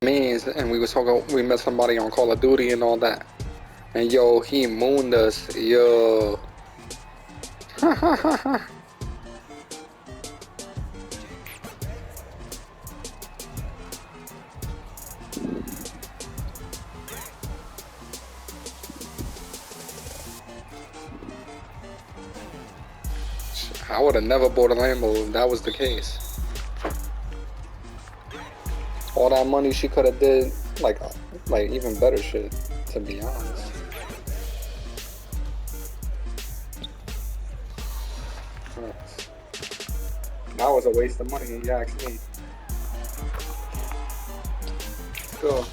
Means, and we was talking. We met somebody on Call of Duty and all that. And yo, he mooned us. Yo. I would have never bought a Lambo if that was the case. All that money she could have did, like even better shit, to be honest. That was a waste of money, if you ask me. Go.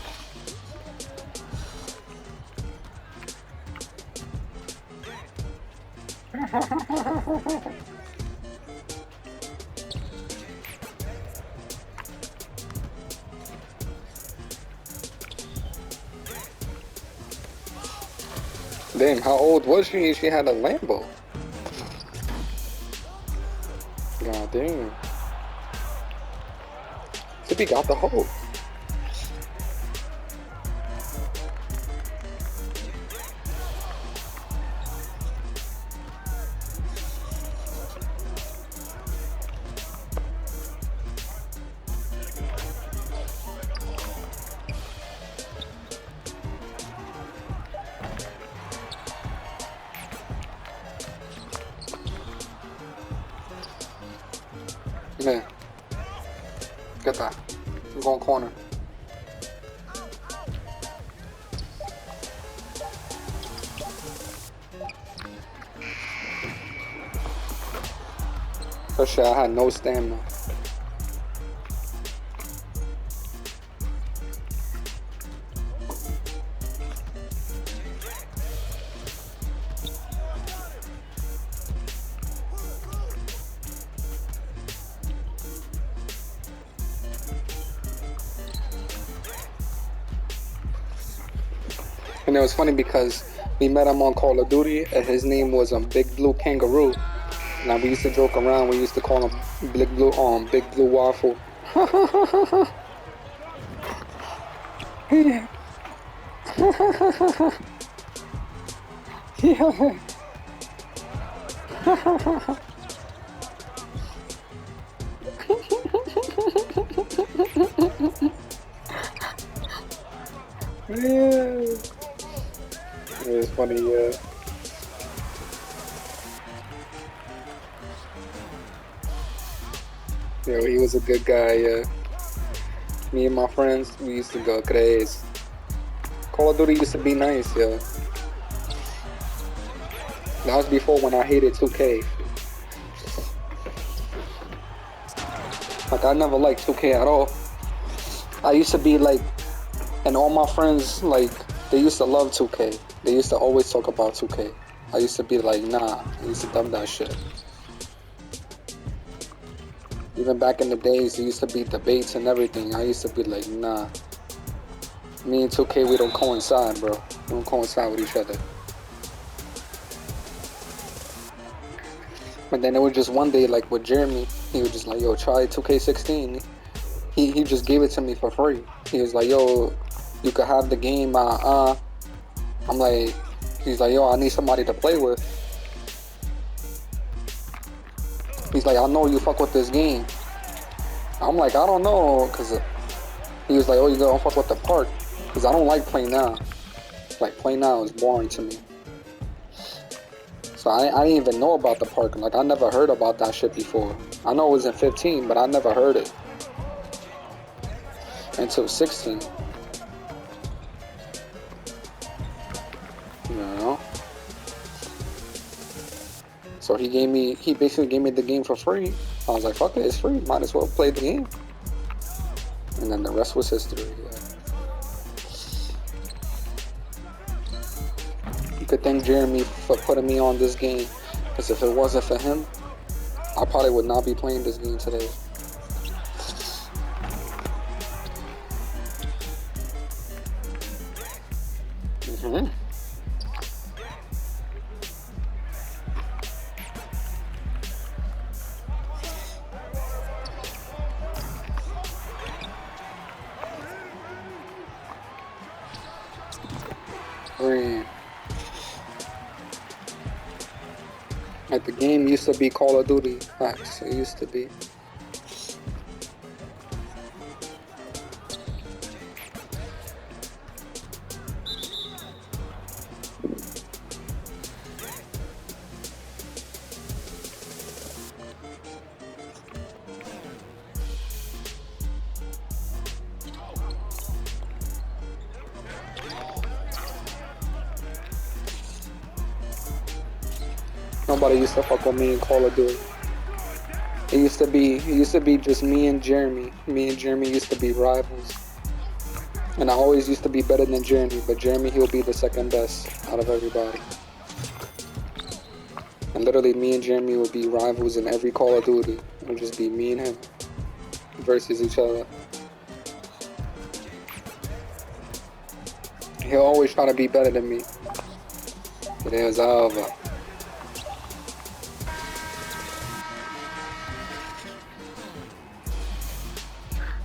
Damn, how old was she? She had a Lambo. God damn. Tippy got the hoe. Man, get that. I'm going corner. For sure, I had no stamina. And it was funny because we met him on Call of Duty, and his name was Big Blue Kangaroo. Now we used to joke around. We used to call him Big Blue Waffle. Yeah. Yeah. It was funny, yeah. Yeah, he was a good guy, yeah. Me and my friends, we used to go crazy. Call of Duty used to be nice, yeah. That was before when I hated 2K. Like, I never liked 2K at all. I used to be like, and all my friends, like, they used to love 2K. They used to always talk about 2K. I used to be like, nah, I used to dumb that shit. Even back in the days, there used to be debates and everything. I used to be like, nah. Me and 2K, we don't coincide, bro. We don't coincide with each other. But then it was just one day, like with Jeremy, he was just like, yo, try 2K16. He just gave it to me for free. He was like, yo, you could have the game, I'm like, he's like, yo, I need somebody to play with. He's like, I know you fuck with this game. I'm like, I don't know, cause he was like, oh, you don't fuck with the park, cause I don't like playing now. Like, playing now is boring to me. So I didn't even know about the park. Like, I never heard about that shit before. I know it was in 15, but I never heard it until 16. You know? So he basically gave me the game for free. I was like, fuck it, it's free. Might as well play the game. And then the rest was history. Yeah. You could thank Jeremy for putting me on this game. Because if it wasn't for him, I probably would not be playing this game today. Mm-hmm. Green. Like the game used to be Call of Duty. Facts. It used to be. Nobody used to fuck with me in Call of Duty. It used to be just me and Jeremy. Me and Jeremy used to be rivals. And I always used to be better than Jeremy, but Jeremy, he'll be the second best out of everybody. And literally me and Jeremy would be rivals in every Call of Duty. It would just be me and him versus each other. He'll always try to be better than me. But it was over.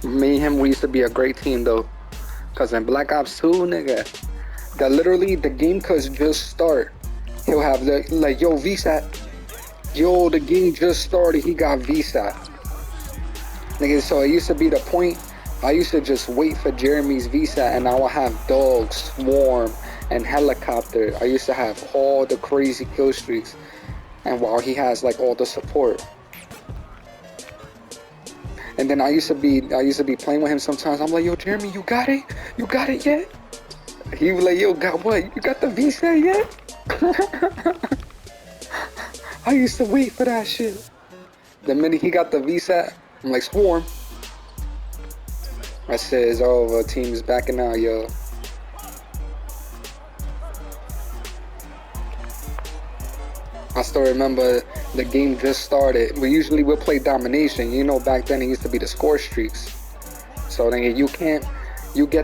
Me and him, we used to be a great team though. Cause in Black Ops 2, nigga, that literally the game could just start. He'll have like, yo, VSAT. Yo, the game just started, he got VSAT. Nigga, so it used to be the point, I used to just wait for Jeremy's VSAT and I would have dogs, swarm, and helicopter. I used to have all the crazy kill streaks. And while he has like all the support. And then I used to be playing with him sometimes. I'm like, yo, Jeremy, you got it? You got it yet? He was like, yo, got what? You got the VSAT yet? I used to wait for that shit. The minute he got the VSAT, I'm like, swarm. I said, it's over. Team is backing out, yo. I still remember the game just started. We would play domination. You know, back then it used to be the score streaks. So then you get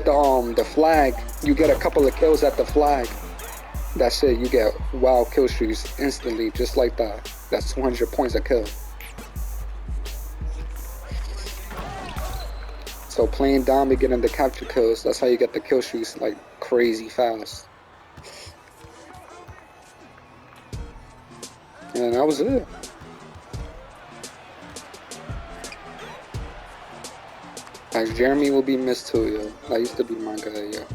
the flag. You get a couple of kills at the flag. That's it. You get wild kill streaks instantly, just like that. That's 200 points a kill. So playing dom, getting the capture kills. That's how you get the kill streaks like crazy fast. And that was it. Like, Jeremy will be missed too, yo. That used to be my guy, yo.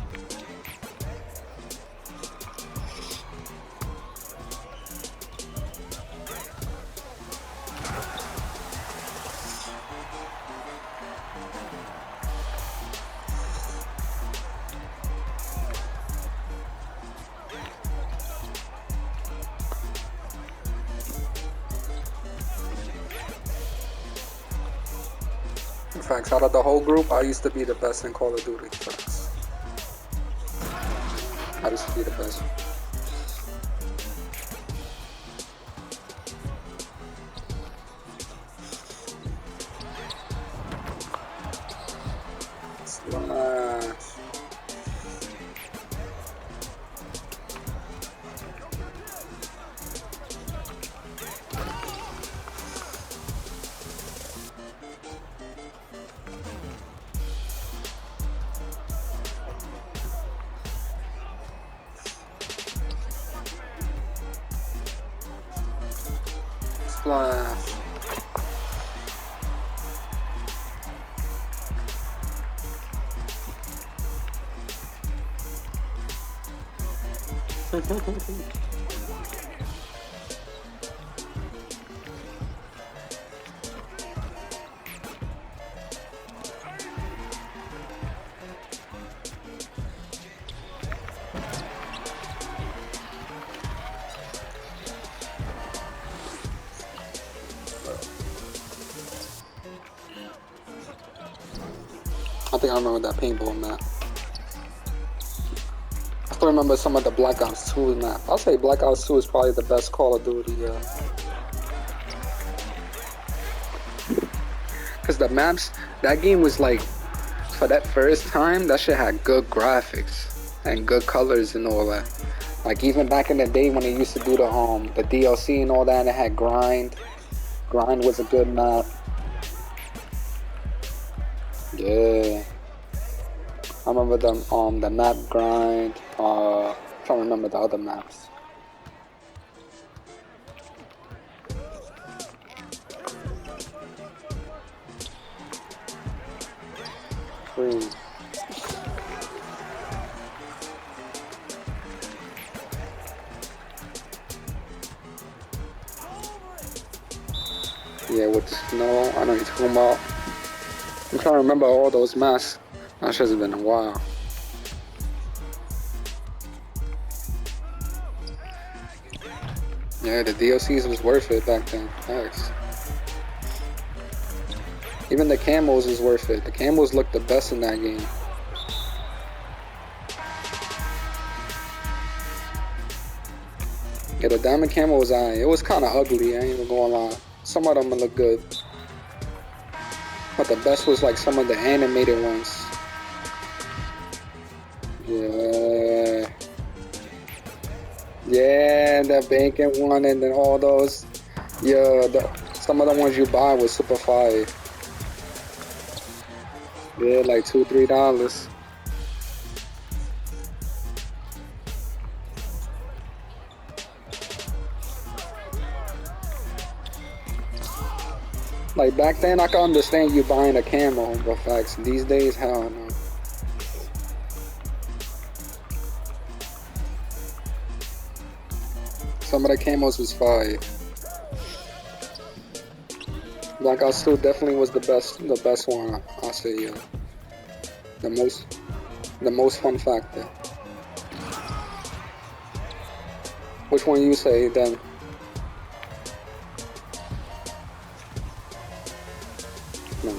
Facts, out of the whole group, I used to be the best in Call of Duty. Facts. I used to be the best. Smash. Splash. I think I remember that paintball map. I still remember some of the Black Ops 2 map. I'll say Black Ops 2 is probably the best Call of Duty, yeah. Cause the maps, that game was like, for that first time, that shit had good graphics and good colors and all that. Like even back in the day when they used to do the DLC and all that, and it had grind. Grind was a good map. Yeah, I remember the map grind. trying to remember the other maps. Free. Yeah, with snow, I know you're talking about. I'm trying to remember all those maps. That shit's been a while. Yeah, the DLCs was worth it back then. Thanks. Even the camos was worth it. The camos looked the best in that game. Yeah, the diamond camo was alright. It was kind of ugly, I ain't even gonna lie. Some of them look good. But the best was like some of the animated ones. Yeah. Yeah, the bacon one and then all those. Yeah, some of the ones you buy was super fire. Yeah, like $2, $3. Like back then I could understand you buying a camo, but facts, these days, hell no. Some of the camos was fire. Black Ops 2 definitely was the best one, I'll say, yeah. The most fun factor. Which one you say then? No.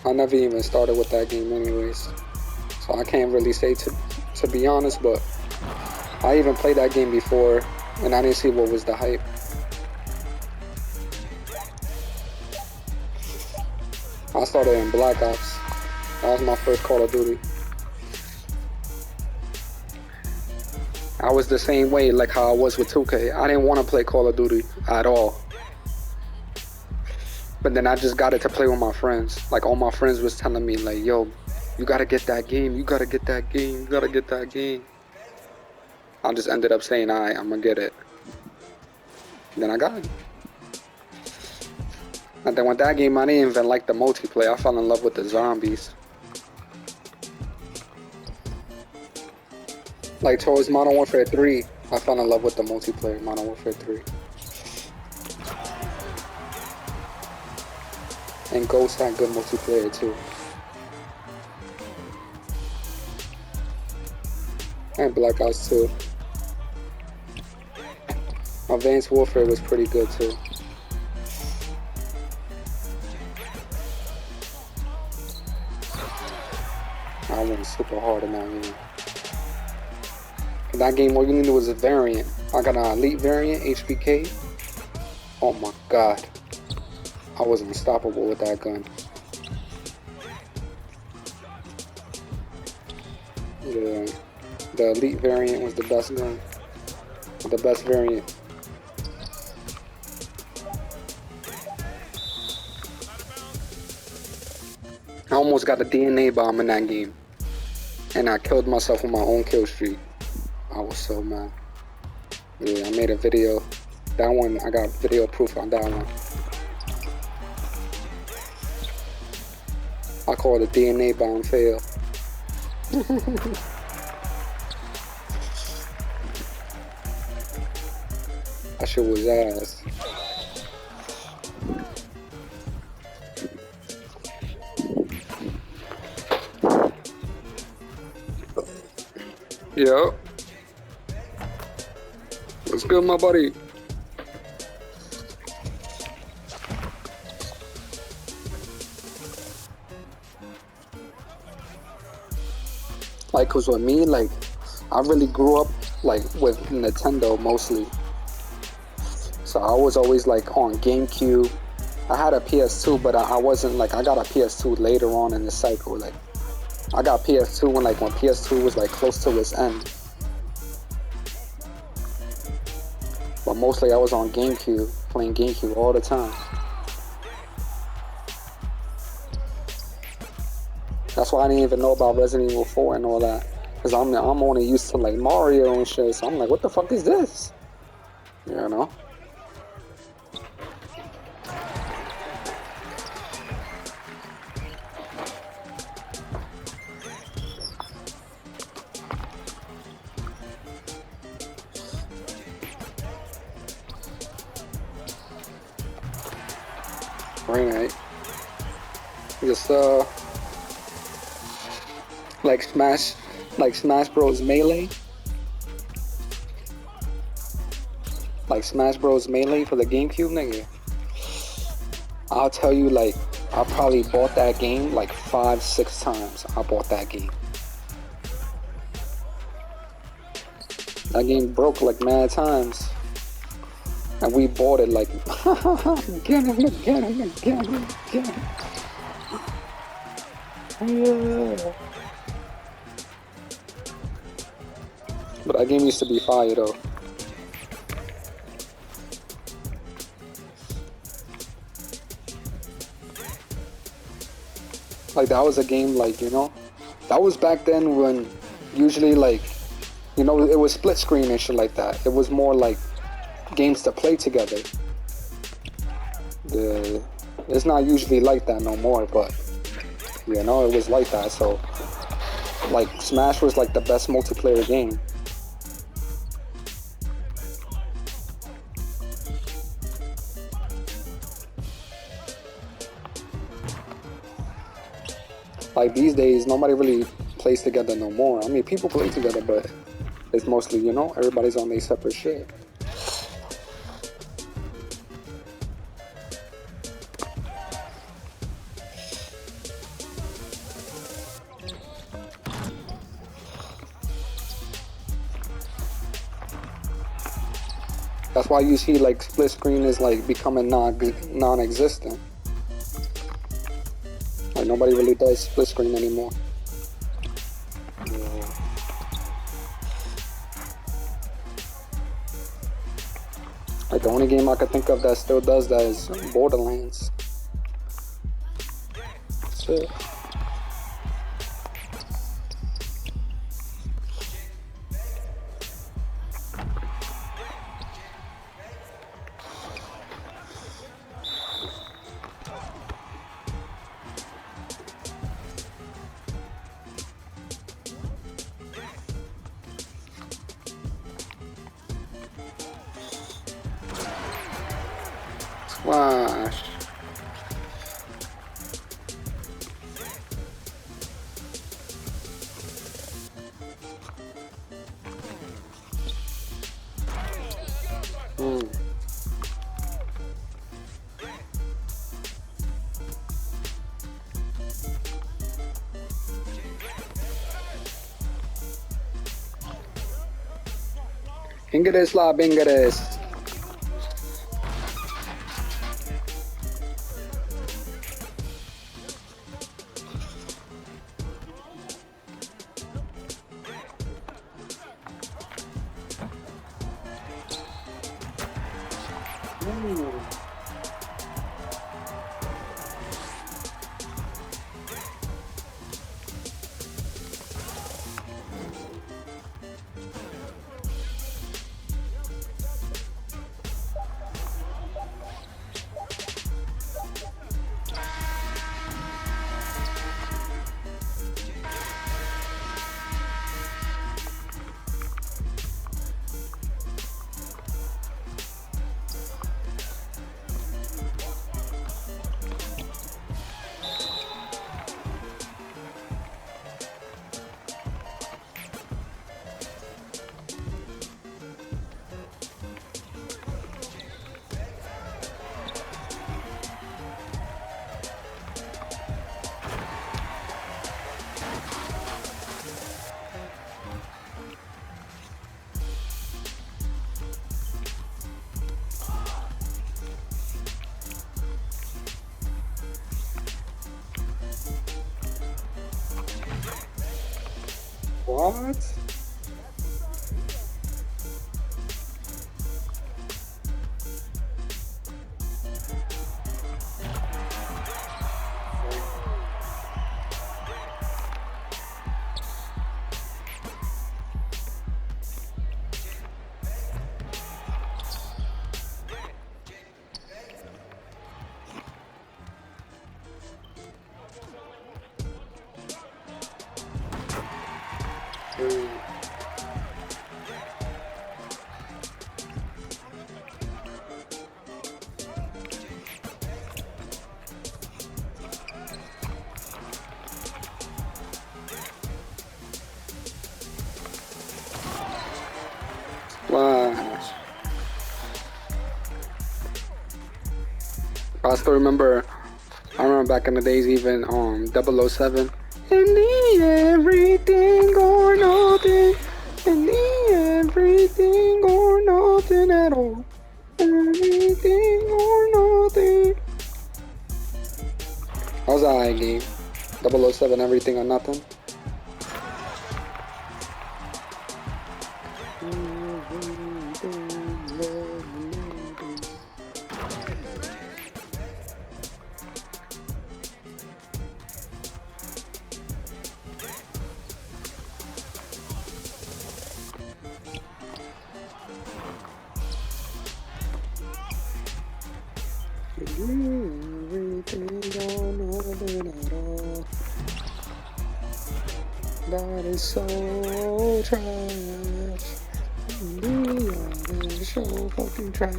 I never even started with that game anyways. So I can't really say to be honest, but I even played that game before and I didn't see what was the hype. I started in Black Ops. That was my first Call of Duty. I was the same way like how I was with 2K. I didn't want to play Call of Duty at all. But then I just got it to play with my friends. Like all my friends was telling me like, yo, you gotta get that game, you gotta get that game, you gotta get that game. I just ended up saying, alright, I'm gonna get it. Then I got it. And then with that game, I didn't even like the multiplayer. I fell in love with the zombies. Like towards Modern Warfare 3, I fell in love with the multiplayer, Modern Warfare 3. And Ghost had good multiplayer too. And Black Ops 2. Advanced Warfare was pretty good too. I went super hard in that game. In that game, all you needed was a variant. I got an elite variant, HBK. Oh my god. I was unstoppable with that gun. Yeah. The elite variant was the best gun. The best variant. I almost got a DNA bomb in that game. And I killed myself with my own kill streak. I was so mad. Yeah, I made a video. That one, I got video proof on that one. I call it a DNA bomb fail. That shit was ass. Yo. What's good, my buddy? Like, cause with me, like, I really grew up, like, with Nintendo mostly. So I was always, like, on GameCube. I had a PS2, but I wasn't, like, I got a PS2 later on in the cycle, like. I got PS2 when PS2 was like close to its end. But mostly I was on GameCube, playing GameCube all the time. That's why I didn't even know about Resident Evil 4 and all that. Cause I'm only used to like Mario and shit. So I'm like, what the fuck is this? You know. Right. Just like Smash Bros. Melee. Like Smash Bros. Melee for the GameCube, nigga. I'll tell you, like, I probably bought that game like 5-6 times. I bought that game. That game broke like mad times. And we bought it like, get him, get him, get him, get him. Yeah. But that game used to be fire though. Like that was a game like, you know, that was back then when usually like, you know, it was split screen and shit like that. It was more like games to play together. It's not usually like that no more, but you know, it was like that. So like Smash was like the best multiplayer game. Like these days, nobody really plays together no more. I mean, people play together, but it's mostly, you know, everybody's on their separate shit. That's why you see like split screen is like becoming non-existent. Like nobody really does split screen anymore. Yeah. Like the only game I could think of that still does that is Borderlands. That's it. Squash. Ingres la Bingres. What? I still remember. I remember back in the days, even 007. In the everything or nothing. In the everything or nothing at all. Everything or nothing. That was alright game. 007, everything or nothing. That is so trash. That is so fucking trash.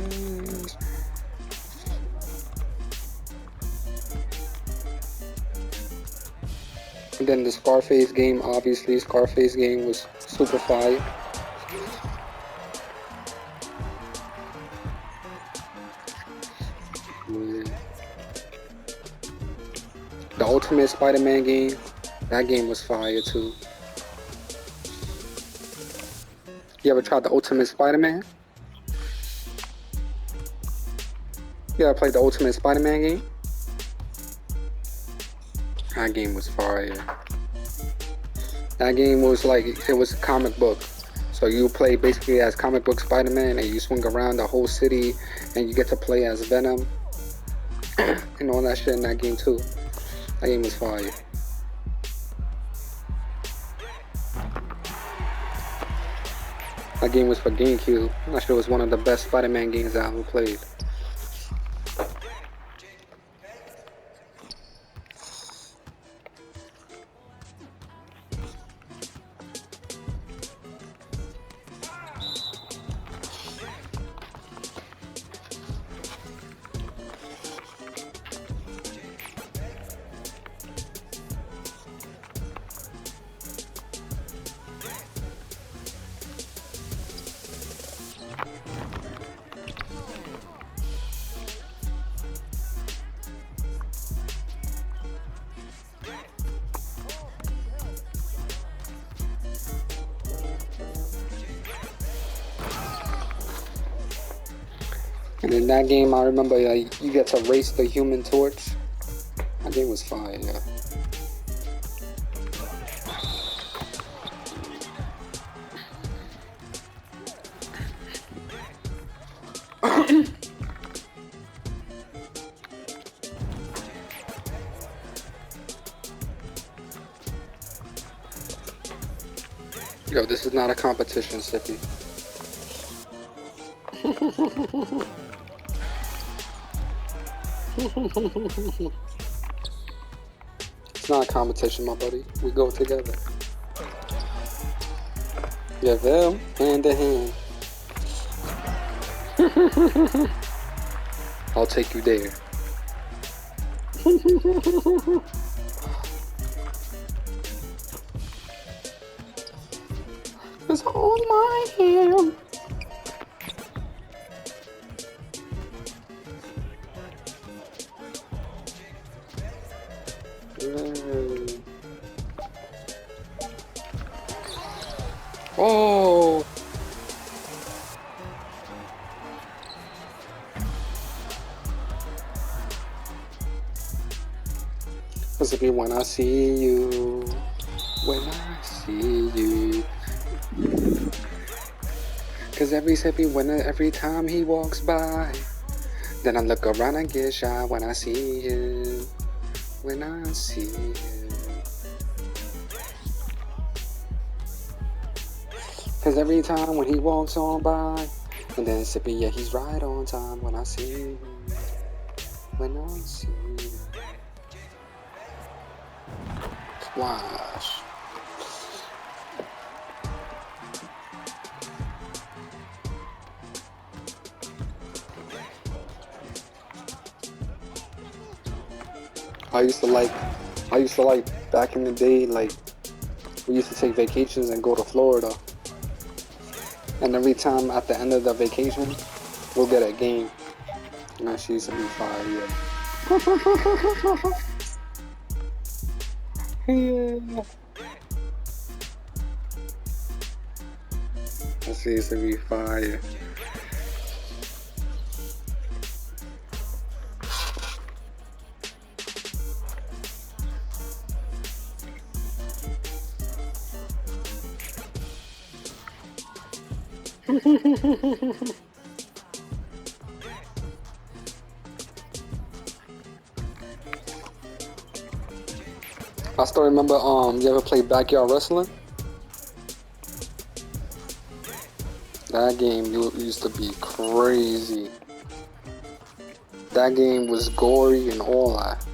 And then the Scarface game, obviously, Scarface game was super fire. The Ultimate Spider-Man game, that game was fire too. You ever tried the Ultimate Spider-Man? You ever played the Ultimate Spider-Man game? That game was fire. That game was like, it was a comic book. So you play basically as comic book Spider-Man and you swing around the whole city and you get to play as Venom and all that shit in that game too. That game was fire. That game was for GameCube. That shit was one of the best Spider-Man games I ever played. And in that game, I remember you get to race the Human Torch. That game was fire, yeah. Yo, this is not a competition, Sippy. It's not a competition, my buddy. We go together. Yeah, them hand to hand. I'll take you there. Just hold my hand. Oh. Cause if you when I see you, when I see you. Cause every time he walks by, then I look around and get shy when I see him. When I see him. Cause every time when he walks on by, and then Sippy, yeah, he's right on time when I see him. When I see him. Splash. I used to like back in the day, like we used to take vacations and go to Florida. And every time at the end of the vacation, we'll get a game. Nah, she used to be fire, yeah. Yeah. She used to be fire. I still remember, you ever played Backyard Wrestling? That game used to be crazy. That game was gory and all that.